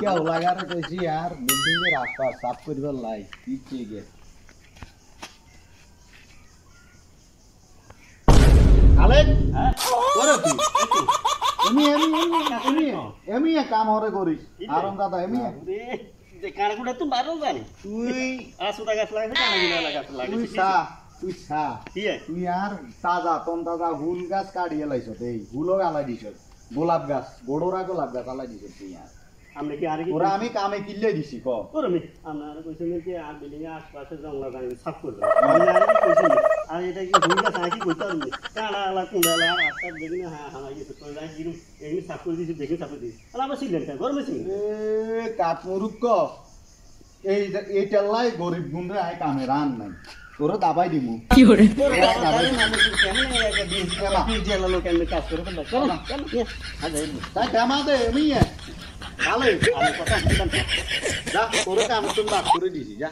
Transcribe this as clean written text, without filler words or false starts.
কেউ লাগারে কইছি আর বিল্ডিং এর আশপাশ সাফ করিবার লাই পিছে গে খালেদ হ্যাঁ করে তুই এমি কাম হরে করিস আরম দাদা এমি যে কারগুড়া তো মারো জানি তুই আসুটা গাছ লাগাইছে কানাগুলা লাগাইছে তুই তুই আর তাজা তাজা হুল গাছ কাটিয়ে লাইছ এই হুলও আলাই দিছ গোলাপ গাছ বড়রা গোলাপ গাছ আলাই দিছ তুই আর আমরা কি আর কি ওরা আমি কামে কিল্লে দিছি ক করমি আমরা কইছেন যে আর বিল্ডিং এর আশপাশে জঙ্গল গাছ সাফ করবে আমি আর কি কইছেন আর এটা কি হুল গাছ কি কইতার নি কানালা কুঁড়ালা রাস্তা দেখি না হ্যাঁ হামাই গেছে তো যাই গিরু এমনি সাফ করে দিছি দেখে সাফ করে দিছি আর আমরা ছিলেন কা গরমে ছিল এ কাট মুরুক্ক এইটা লাই গরিব গুনরে আই কামে রান নাই তোরে দাবাই দিমু কি করে মানুষ কেমন একটা দিন জেলা লোক এমনি কাজ করে তো চল না চল তাই দামা দে এমি ভালো আমি কথা যা তোরে কাম তুমি বাদ করে দিছি যা